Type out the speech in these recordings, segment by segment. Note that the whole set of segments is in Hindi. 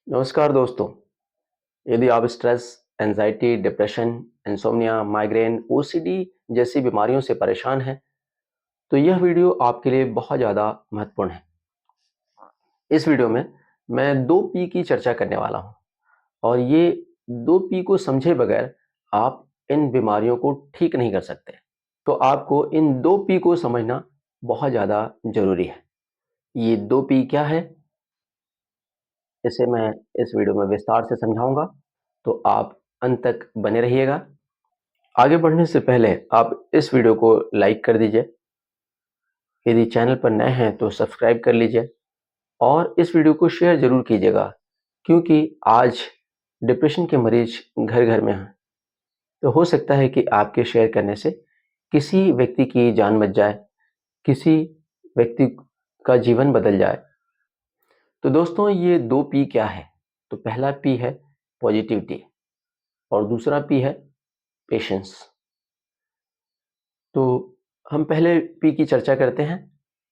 नमस्कार दोस्तों। यदि आप stress, anxiety, depression, insomnia, migraine, OCD जैसी बीमारियों से परेशान हैं, तो यह वीडियो आपके लिए बहुत ज़्यादा महत्वपूर्ण है। इस वीडियो में मैं 2 पी की चर्चा करने वाला हूँ और ये 2 पी को समझे बगैर आप इन बीमारियों को ठीक नहीं कर सकते। तो आपको इन 2 पी को समझना बहुत ज़्यादा ज़रूरी है। ये 2 पी क्या है? इसे मैं इस वीडियो में विस्तार से समझाऊँगा, तो आप अंत तक बने रहिएगा। आगे बढ़ने से पहले आप इस वीडियो को लाइक कर दीजिए। यदि चैनल पर नए हैं तो सब्सक्राइब कर लीजिए और इस वीडियो को शेयर ज़रूर कीजिएगा, क्योंकि आज डिप्रेशन के मरीज घर-घर में हैं। तो हो सकता है कि आपके शेयर करने से किसी व्यक्ति की जान बच जाए, किसी व्यक्ति का जीवन बदल जाए। तो दोस्तों, ये 2 पी क्या है? तो पहला पी है पॉजिटिविटी और दूसरा पी है पेशेंस। तो हम पहले पी की चर्चा करते हैं,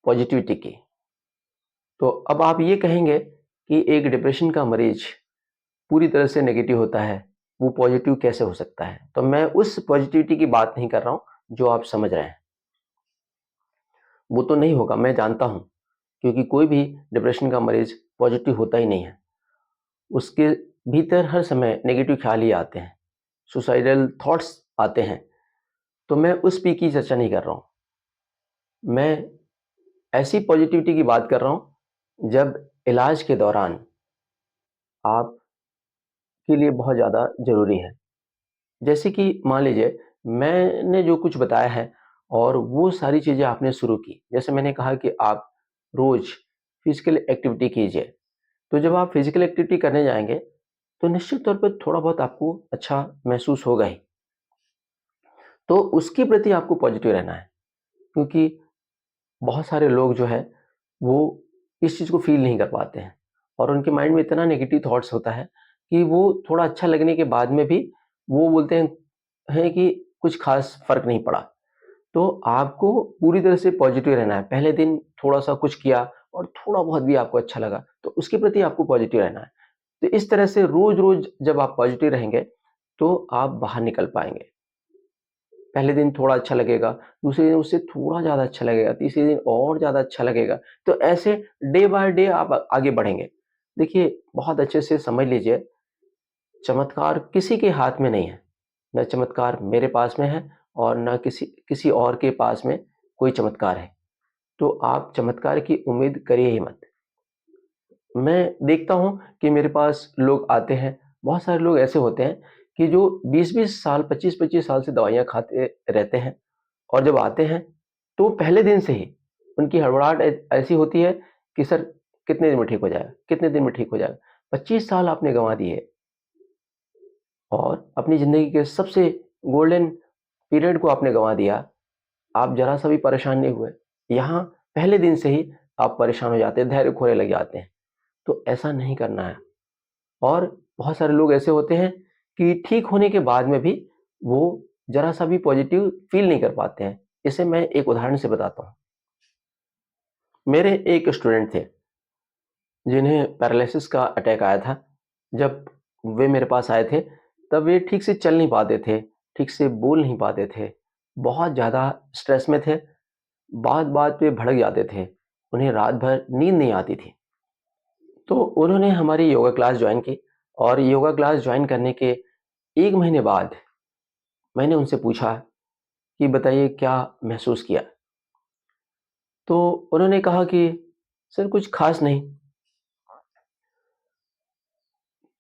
पॉजिटिविटी की। तो अब आप ये कहेंगे कि एक डिप्रेशन का मरीज पूरी तरह से नेगेटिव होता है, वो पॉजिटिव कैसे हो सकता है? तो मैं उस पॉजिटिविटी की बात नहीं कर रहा हूँ जो आप समझ रहे हैं। वो तो नहीं होगा, मैं जानता हूँ, क्योंकि कोई भी डिप्रेशन का मरीज पॉजिटिव होता ही नहीं है। उसके भीतर हर समय नेगेटिव ख्याल ही आते हैं, सुसाइडल थॉट्स आते हैं। तो मैं उस पी की चर्चा नहीं कर रहा हूँ। मैं ऐसी पॉजिटिविटी की बात कर रहा हूँ जब इलाज के दौरान आपके लिए बहुत ज़्यादा ज़रूरी है। जैसे कि मान लीजिए, मैंने जो कुछ बताया है और वो सारी चीज़ें आपने शुरू की। जैसे मैंने कहा कि आप रोज़ फिज़िकल एक्टिविटी कीजिए। तो जब आप फिज़िकल एक्टिविटी करने जाएँगे, तो निश्चित तौर पे थोड़ा बहुत आपको अच्छा महसूस होगा ही। तो उसके प्रति आपको पॉज़िटिव रहना है, क्योंकि बहुत सारे लोग जो है, वो इस चीज़ को फ़ील नहीं कर पाते हैं और उनके माइंड में इतना नेगेटिव थॉट्स होता है कि वो थोड़ा अच्छा लगने के बाद में भी वो बोलते हैं कि कुछ ख़ास फ़र्क नहीं पड़ा। तो आपको पूरी तरह से पॉज़िटिव रहना है। पहले दिन थोड़ा-सा कुछ किया और थोड़ा बहुत भी आपको अच्छा लगा, तो उसके प्रति आपको पॉज़िटिव रहना है। तो इस तरह से रोज़-रोज़ जब आप पॉज़िटिव रहेंगे, तो आप बाहर निकल पाएँगे। पहले दिन थोड़ा अच्छा लगेगा, दूसरे दिन उससे थोड़ा ज़्यादा अच्छा लगेगा, तीसरे दिन और ज़्यादा अच्छा लगेगा। तो ऐसे डे बाय डे आप आगे बढ़ेंगे। देखिए, बहुत अच्छे से समझ लीजिए, चमत्कार किसी के हाथ में नहीं है। ना चमत्कार मेरे पास में है और ना किसी किसी और के पास में कोई चमत्कार है। तो आप चमत्कार की उम्मीद करिए ही मत। मैं देखता हूँ कि मेरे पास लोग आते हैं, बहुत सारे लोग ऐसे होते हैं कि जो 20-20 साल, 25-25 साल से दवाइयाँ खाते रहते हैं और जब आते हैं, तो पहले दिन से ही उनकी हड़बड़ाहट ऐसी होती है कि सर कितने दिन में ठीक हो जाएगा? कितने दिन में ठीक हो जाएगा? 25 साल आपने गँवा दिए और अपनी ज़िंदगी के सबसे गोल्डन पीरियड को आपने गँवा दिया। आप ज़रा-सा भी परेशान नहीं हुए। यहाँ पहले दिन से ही आप परेशान हो जाते हैं, धैर्य खोने लग जाते हैं। तो ऐसा नहीं करना है। और बहुत सारे लोग ऐसे होते हैं कि ठीक होने के बाद में भी वो ज़रा-सा भी पॉज़िटिव फ़ील नहीं कर पाते हैं। इसे मैं एक उदाहरण से बताता हूँ। मेरे एक स्टूडेंट थे, जिन्हें पैरालिसिस का अटैक आया था। जब वे मेरे पास आए थे, तब वे ठीक से चल नहीं पाते थे, ठीक से बोल नहीं पाते थे, बहुत ज़्यादा स्ट्रेस में थे, बात-बात पे भड़क जाते थे, उन्हें रात भर नींद नहीं आती थी। तो उन्होंने हमारी योगा क्लास जॉइन की और योगा क्लास जॉइन करने के 1 महीने बाद मैंने उनसे पूछा कि बताइए क्या महसूस किया? तो उन्होंने कहा कि सर कुछ ख़ास नहीं,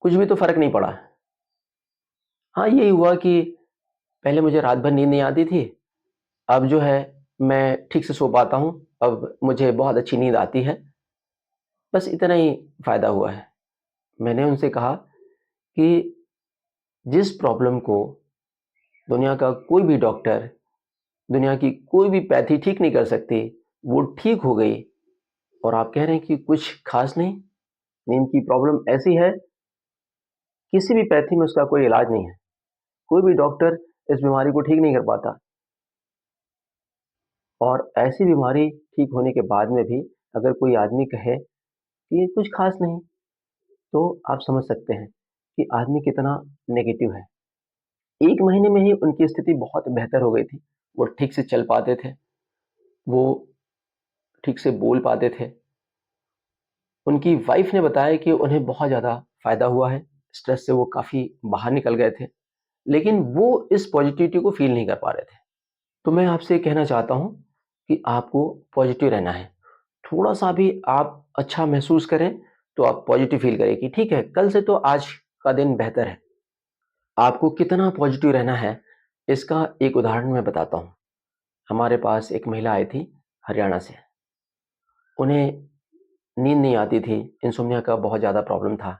कुछ भी तो फ़र्क नहीं पड़ा। हाँ, यही हुआ कि पहले मुझे रात भर नींद नहीं आती थी, अब जो है मैं ठीक से सो पाता हूँ, अब मुझे बहुत अच्छी नींद आती है, बस इतना ही फ़ायदा हुआ है। मैंने उनसे कहा कि जिस प्रॉब्लम को दुनिया का कोई भी डॉक्टर, दुनिया की कोई भी पैथी ठीक नहीं कर सकती, वो ठीक हो गई और आप कह रहे हैं कि कुछ ख़ास नहीं? नींद की प्रॉब्लम ऐसी है, किसी भी पैथी में उसका कोई इलाज नहीं है। कोई भी डॉक्टर इस बीमारी को ठीक नहीं कर पाता और ऐसी बीमारी ठीक होने के बाद में भी अगर कोई आदमी कहे कि ये कुछ ख़ास नहीं, तो आप समझ सकते हैं कि आदमी कितना नेगेटिव है। 1 महीने में ही उनकी स्थिति बहुत बेहतर हो गई थी। वो ठीक से चल पाते थे, वो ठीक से बोल पाते थे। उनकी वाइफ ने बताया कि उन्हें बहुत ज़्यादा फ़ायदा हुआ है, स्ट्रेस से वो काफ़ी बाहर निकल गए थे, लेकिन वो इस पॉज़िटिविटी को फ़ील नहीं कर पा रहे थे। तो मैं आपसे कहना चाहता हूँ कि आपको पॉज़िटिव रहना है। थोड़ा-सा भी आप अच्छा महसूस करें, तो आप पॉज़िटिव फ़ील करें कि ठीक है, कल से तो आज का दिन बेहतर है। आपको कितना पॉज़िटिव रहना है, इसका एक उदाहरण मैं बताता हूँ। हमारे पास एक महिला आई थी हरियाणा से। उन्हें नींद नहीं आती थी, इनसोम्निया का बहुत ज़्यादा प्रॉब्लम था।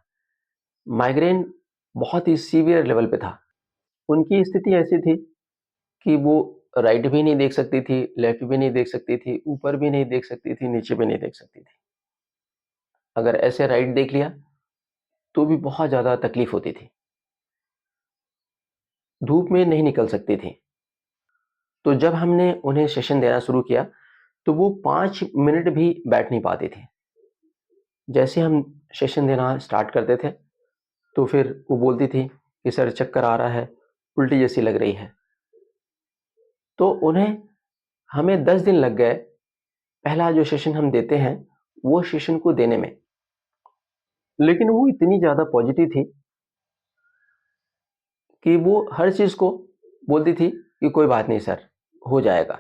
माइग्रेन बहुत ही सीवियर लेवल पे था। उनकी स्थिति ऐसी थी कि वो राइट भी नहीं देख सकती थी, लेफ्ट भी नहीं देख सकती थी, ऊपर भी नहीं देख सकती थी, नीचे भी नहीं देख सकती थी। अगर ऐसे राइट देख लिया, तो भी बहुत ज़्यादा तकलीफ होती थी। धूप में नहीं निकल सकती थी। तो जब हमने उन्हें सेशन देना शुरू किया, तो वो 5 मिनट भी बैठ नहीं पाती थी। जैसे हम सेशन देना स्टार्ट करते थे, तो फिर वो बोलती थी कि सर चक्कर आ रहा है, उल्टी जैसी लग रही है। तो उन्हें हमें 10 दिन लग गए, पहला जो सेशन हम देते हैं, वो सेशन को देने में। लेकिन वो इतनी ज़्यादा पॉजिटिव थी कि वो हर चीज़ को बोलती थी कि कोई बात नहीं सर, हो जाएगा।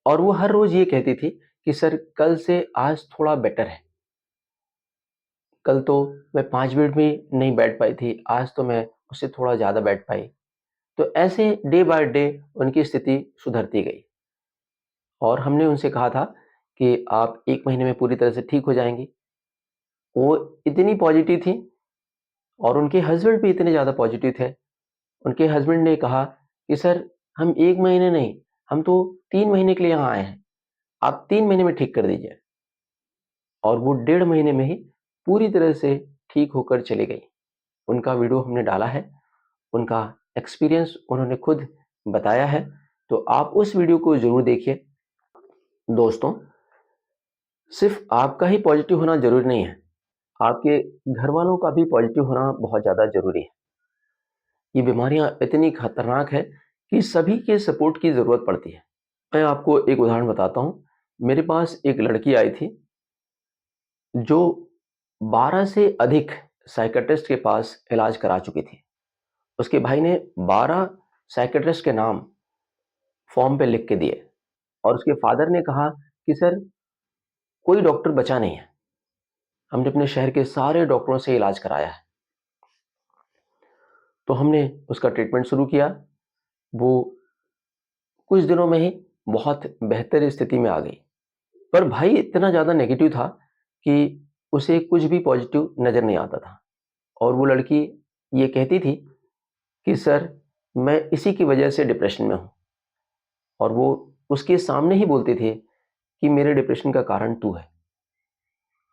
और वो हर रोज़ ये कहती थी कि सर कल से आज थोड़ा बेटर है। कल तो मैं 5 मिनट भी नहीं बैठ पाई थी, आज तो मैं उससे थोड़ा ज़्यादा बैठ पाई। तो ऐसे डे बाय डे उनकी स्थिति सुधरती गई और हमने उनसे कहा था कि आप 1 महीने में पूरी तरह से ठीक हो जाएँगी। वो इतनी पॉजिटिव थी और उनके हस्बैंड भी इतने ज़्यादा पॉजिटिव थे। उनके हस्बैंड ने कहा कि सर हम 1 महीने नहीं, हम तो 3 महीने के लिए यहाँ आए हैं। आप 3 महीने में ठीक कर दीजिए। और वो डेढ़ महीने में ही पूरी तरह से ठीक होकर चली गई। उनका वीडियो हमने डाला है, उनका एक्सपीरियंस उन्होंने खुद बताया है, तो आप उस वीडियो को ज़रूर देखिए। दोस्तों, सिर्फ आपका ही पॉजिटिव होना ज़रूरी नहीं है, आपके घरवालों का भी पॉजिटिव होना बहुत ज़्यादा ज़रूरी है। ये बीमारियाँ इतनी खतरनाक है कि सभी के सपोर्ट की ज़रूरत पड़ती है। मैं आपको एक उदाहरण बताता हूँ। मेरे पास एक लड़की आई थी, जो 12 से अधिक साइकियाट्रिस्ट के पास इलाज करा चुकी थी। उसके भाई ने 12 साइकियाट्रिस्ट के नाम फॉर्म पे लिख के दिए और उसके फादर ने कहा कि सर कोई डॉक्टर बचा नहीं है। हमने अपने शहर के सारे डॉक्टरों से इलाज कराया है। तो हमने उसका ट्रीटमेंट शुरू किया। वो कुछ दिनों में ही बहुत बेहतर स्थिति में आ गई। पर भाई इतना ज़्यादा नेगेटिव था कि उसे कुछ भी पॉजिटिव नज़र नहीं आता था और वो लड़की ये कहती थी कि सर मैं इसी की वजह से डिप्रेशन में हूँ। और वो उसके सामने ही बोलते थे कि मेरे डिप्रेशन का कारण तू है।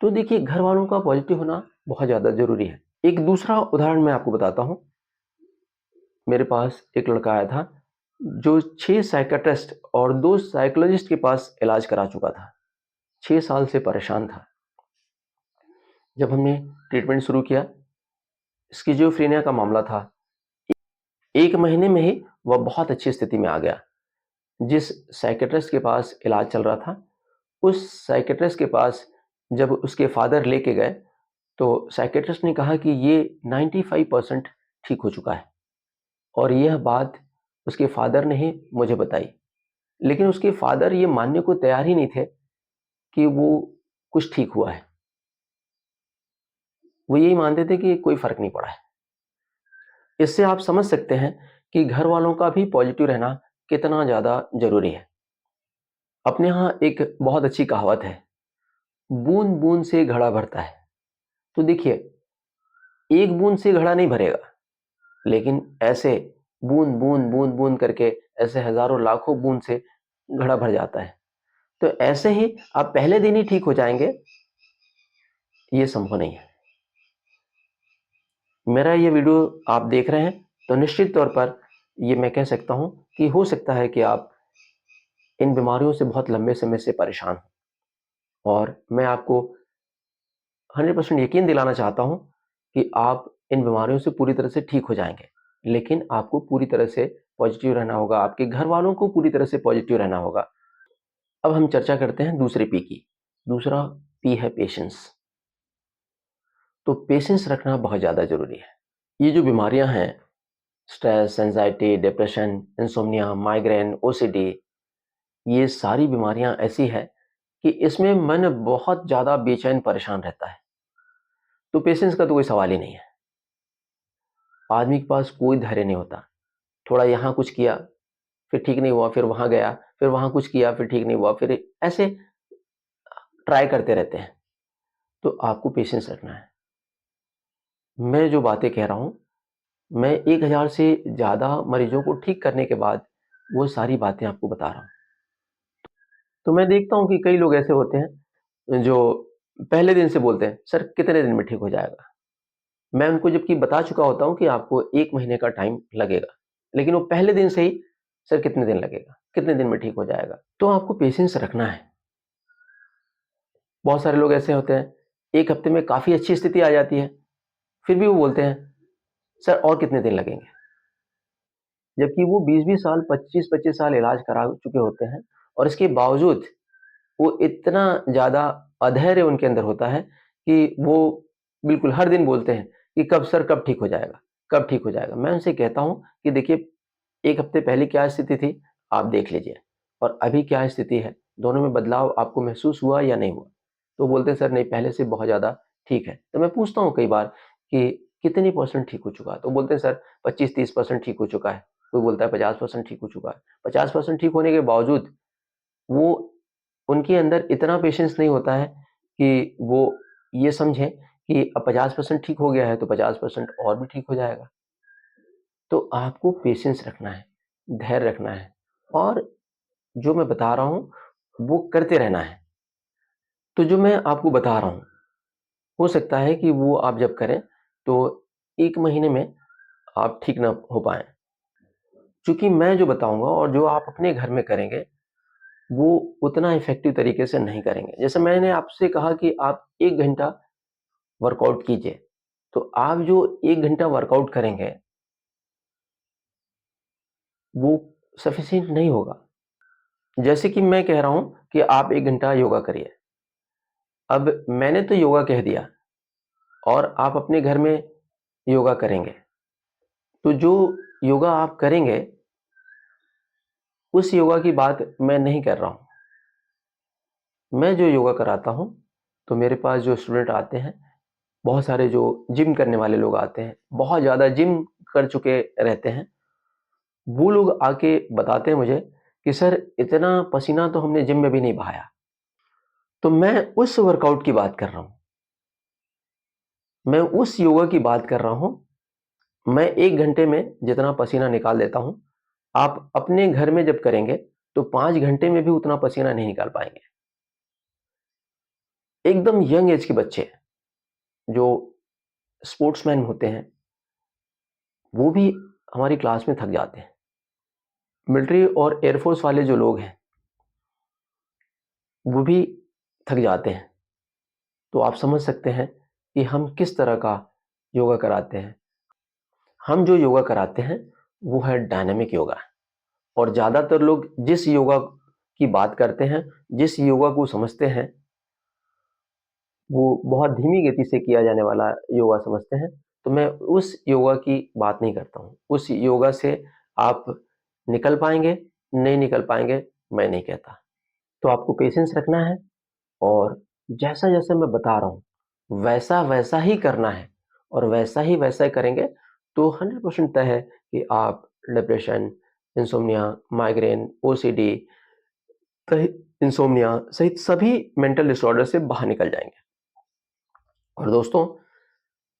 तो देखिए घर वालों का पॉजिटिव होना बहुत ज़्यादा ज़रूरी है। एक दूसरा उदाहरण मैं आपको बताता हूँ। मेरे पास एक लड़का आया था जो 6 साइकियाट्रिस्ट और 2 साइकोलॉजिस्ट के पास इलाज करा चुका था। 6 साल से परेशान था। जब हमने ट्रीटमेंट शुरू किया, स्किज़ोफ्रेनिया का मामला था। 1 महीने में ही वह बहुत अच्छी स्थिति में आ गया। जिस साइकियाट्रिस्ट के पास इलाज चल रहा था, उस साइकियाट्रिस्ट के पास जब उसके फादर लेके गए, तो साइकियाट्रिस्ट ने कहा कि ये 95% ठीक हो चुका है और यह बात उसके फादर ने ही मुझे बताई। लेकिन उसके फादर ये मानने को तैयार ही नहीं थे कि वो कुछ ठीक हुआ है। वो यही मानते थे कि कोई फ़र्क नहीं पड़ा है। इससे आप समझ सकते हैं कि घर वालों का भी पॉजिटिव रहना कितना ज़्यादा ज़रूरी है। अपने यहाँ एक बहुत अच्छी कहावत है, बूंद-बूंद से घड़ा भरता है। तो देखिए, एक बूंद से घड़ा नहीं भरेगा, लेकिन ऐसे बूंद बूंद बूंद बूंद करके ऐसे हजारों लाखों बूंद से घड़ा भर जाता है। तो ऐसे ही आप पहले दिन ही ठीक हो जाएंगे, ये संभव नहीं है। मेरा ये वीडियो आप देख रहे हैं तो निश्चित तौर पर ये मैं कह सकता हूँ कि हो सकता है कि आप इन बीमारियों से बहुत लंबे समय से परेशान हो और मैं आपको 100% यकीन दिलाना चाहता हूँ कि आप इन बीमारियों से पूरी तरह से ठीक हो जाएँगे, लेकिन आपको पूरी तरह से पॉजिटिव रहना होगा, आपके घर वालों को पूरी तरह से पॉजिटिव रहना होगा। अब हम चर्चा करते हैं दूसरे पी की। दूसरा पी है पेशेंस। तो पेशेंस रखना बहुत ज़्यादा ज़रूरी है। ये जो बीमारियाँ हैं, stress, anxiety, depression, insomnia, migraine, OCD, ये सारी बीमारियाँ ऐसी हैं कि इसमें मन बहुत ज़्यादा बेचैन परेशान रहता है। तो पेशेंस का तो कोई सवाल ही नहीं है। आदमी के पास कोई धैर्य नहीं होता। थोड़ा यहाँ कुछ किया, फिर ठीक नहीं हुआ, फिर वहाँ गया, फिर वहाँ कुछ किया, फिर ठीक नहीं हुआ, फिर ऐसे ट्राई करते रहते हैं। तो आपको पेशेंस रखना है। मैं जो बातें कह रहा हूँ, मैं 1000 से ज़्यादा मरीजों को ठीक करने के बाद वो सारी बातें आपको बता रहा हूँ। तो मैं देखता हूँ कि कई लोग ऐसे होते हैं जो पहले दिन से बोलते हैं, "सर कितने दिन में ठीक हो जाएगा?" मैं उनको जबकि बता चुका होता हूँ कि आपको 1 महीने का टाइम लगेगा। लेकिन वो पहले दिन से ही, "सर कितने दिन लगेगा? कितने दिन में ठीक हो जाएगा?" तो आपको पेशेंस रखना है। बहुत सारे लोग ऐसे होते हैं, 1 हफ्ते में काफ़ी अच्छी स्थिति आ जाती है, फिर भी वो बोलते हैं, "सर और कितने दिन लगेंगे?" जबकि वो 20-20 साल, 25-25 साल इलाज करा चुके होते हैं और इसके बावजूद वो इतना ज़्यादा अधैर्य उनके अंदर होता है कि वो बिल्कुल हर दिन बोलते हैं कि कब सर कब ठीक हो जाएगा, कब ठीक हो जाएगा। मैं उनसे कहता हूँ कि देखिए 1 हफ्ते पहले क्या स्थिति थी, आप देख लीजिए और अभी क्या स्थिति है, दोनों में बदलाव आपको महसूस हुआ या नहीं हुआ? तो बोलते हैं सर नहीं पहले से बहुत ज़्यादा ठीक है। तो मैं पूछता हूँ कई बार कि कितनी परसेंट ठीक हो चुका है? तो बोलते हैं सर 25-30% ठीक हो चुका है। कोई बोलता है 50% ठीक हो चुका है। 50% ठीक होने के बावजूद वो उनके अंदर इतना पेशेंस नहीं होता है कि वो ये समझें कि अब 50% ठीक हो गया है तो 50% और भी ठीक हो जाएगा। तो आपको पेशेंस रखना है, धैर्य रखना है और जो मैं बता रहा हूँ, वो करते रहना है। तो जो मैं आपको बता रहा हूँ, हो सकता है कि वो आप जब करें तो 1 महीने में आप ठीक ना हो पाएँ। चूँकि मैं जो बताऊँगा और जो आप अपने घर में करेंगे, वो उतना इफ़ेक्टिव तरीके से नहीं करेंगे। जैसे मैंने आपसे कहा कि आप 1 घंटा वर्कआउट कीजिए, तो आप जो 1 घंटा वर्कआउट करेंगे, वो सफिशिएंट नहीं होगा। जैसे कि मैं कह रहा हूँ कि आप 1 घंटा योगा करिए। अब मैंने तो योगा कह दिया और आप अपने घर में योगा करेंगे। तो जो योगा आप करेंगे, उस योगा की बात मैं नहीं कर रहा हूँ। मैं जो योगा कराता हूँ, तो मेरे पास जो स्टूडेंट आते हैं, बहुत सारे जो जिम करने वाले लोग आते हैं, बहुत ज़्यादा जिम कर चुके रहते हैं, वो लोग आके बताते हैं मुझे कि सर इतना पसीना तो हमने जिम में भी नहीं बहाया। तो मैं उस वर्कआउट की बात कर रहा हूँ। मैं उस योगा की बात कर रहा हूँ। मैं 1 घंटे में जितना पसीना निकाल देता हूँ, आप अपने घर में जब करेंगे, तो 5 घंटे में भी उतना पसीना नहीं निकाल पाएँगे। एकदम यंग एज के बच्चे, जो स्पोर्ट्समैन होते हैं, वो भी हमारी क्लास में थक जाते हैं। मिलिट्री और एयरफोर्स वाले जो लोग हैं, वो भी थक जाते हैं। तो आप समझ सकते हैं कि हम किस तरह का योगा कराते हैं। हम जो योगा कराते हैं, वो है डायनामिक योगा और ज़्यादातर लोग जिस योगा की बात करते हैं, जिस योगा को समझते हैं, वो बहुत धीमी गति से किया जाने वाला योगा समझते हैं। तो मैं उस योगा की बात नहीं करता हूँ। उस योगा से आप निकल पाएँगे, नहीं निकल पाएँगे, मैं नहीं कहता। तो आपको पेशेंस रखना है और जैसा-जैसा मैं बता रहा हूँ, वैसा-वैसा ही करना है और वैसा ही वैसा करेंगे तो 100% तय है कि आप डिप्रेशन, इंसोम्निया, माइग्रेन, ओसीडी सहित इंसोम्निया सहित सभी मेंटल डिसऑर्डर से बाहर निकल जाएँगे। और दोस्तों,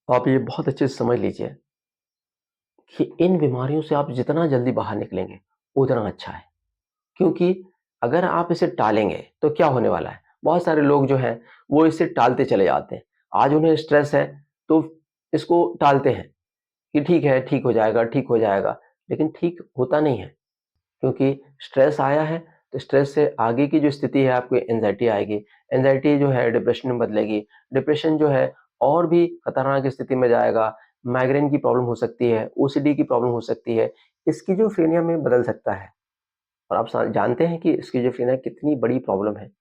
आप ये बहुत अच्छे से समझ लीजिए कि इन बीमारियों से आप जितना जल्दी बाहर निकलेंगे, उतना अच्छा है। क्योंकि अगर आप इसे टालेंगे, तो क्या होने वाला है? बहुत सारे लोग जो हैं, वो इसे टालते चले जाते हैं। आज उन्हें स्ट्रेस है, तो इसको टालते हैं कि ठीक है, ठीक हो जाएगा, ठीक हो जाएगा। लेकिन ठीक होता नहीं है, क्योंकि स्ट्रेस आया है, तो स्ट्रेस से आगे की जो स्थिति है, आपको एंग्ज़ायटी आएगी। एंग्ज़ायटी जो है डिप्रेशन में बदलेगी। डिप्रेशन जो है, और भी खतरनाक स्थिति में जाएगा, माइग्रेन की प्रॉब्लम हो सकती है, ओसीडी की प्रॉब्लम हो सकती है, स्किज़ोफ्रेनिया में बदल सकता है। और आप जानते हैं कि स्किज़ोफ्रेनिया कितनी बड़ी प्रॉब्लम है,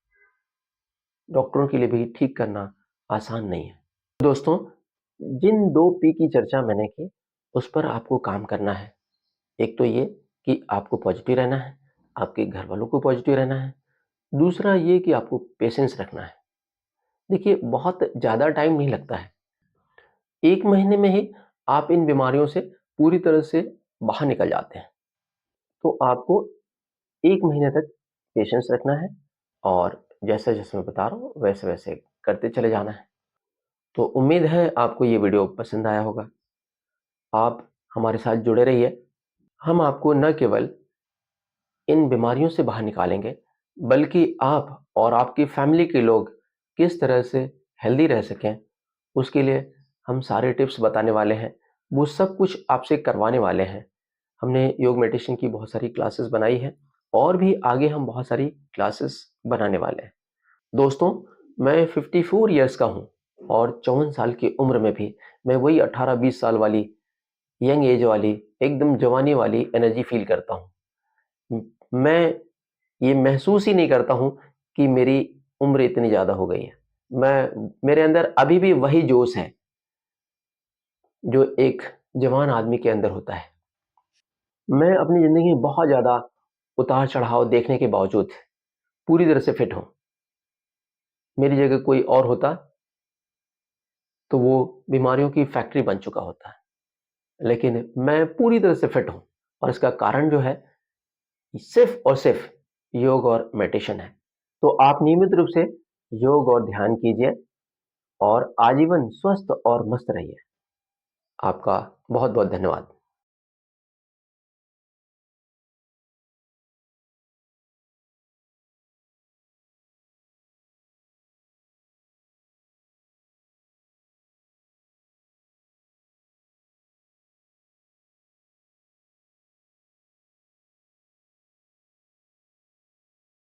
डॉक्टरों के लिए भी ठीक करना आसान नहीं है। दोस्तों, जिन 2 पी की चर्चा मैंने की, उस पर आपको काम करना है। एक तो ये कि आपको पॉजिटिव रहना है, आपके घरवालों को पॉजिटिव रहना है। दूसरा ये कि आपको पेशेंस रखना है। देखिए, बहुत ज़्यादा टाइम नहीं लगता है। 1 महीने में ही आप इन बीमारियों से पूरी तरह से बाहर निकल जाते हैं। तो आपको 1 महीने तक पेशेंस रखना है और जैसे-जैसे मैं बता रहा हूँ, वैसे-वैसे करते चले जाना है। तो उम्मीद है आपको ये वीडियो पसंद आया होगा। आप हमारे साथ जुड़े रहिए। हम आपको न केवल इन बीमारियों से बाहर निकालेंगे, बल्कि आप और आपकी फैमिली के लोग किस तरह से हेल्दी रह सकें, उसके लिए हम सारे टिप्स बताने वाले हैं। वो सब कुछ आपसे करवाने वाले हैं। हमने योग मेडिटेशन की बहुत सारी क्लासेस बनाई है और भी आगे हम बहुत सारी क्लासेस बनाने वाले हैं। दोस्तों, मैं 54 इयर्स का हूँ और 54 साल की उम्र में भी मैं वही 18-20 साल वाली यंग एज वाली, एकदम जवानी वाली एनर्जी फील करता हूँ। मैं ये महसूस ही नहीं करता हूँ कि मेरी उम्र इतनी ज़्यादा हो गई है। मेरे अंदर अभी भी वही जोश है, जो एक जवान आदमी के अंदर होता है। मैं अपनी ज़िंदगी में बहुत ज़्यादा उतार-चढ़ाव देखने के बावजूद पूरी तरह से फिट हूँ। मेरी जगह कोई और होता, तो वो बीमारियों की फैक्ट्री बन चुका होता है। लेकिन मैं पूरी तरह से फिट हूँ और इसका कारण जो है, सिर्फ़ और सिर्फ़ योग और मेडिटेशन है। तो आप नियमित रूप से योग और ध्यान कीजिए और आजीवन स्वस्थ और मस्त रहिए। आपका बहुत-बहुत धन्यवाद।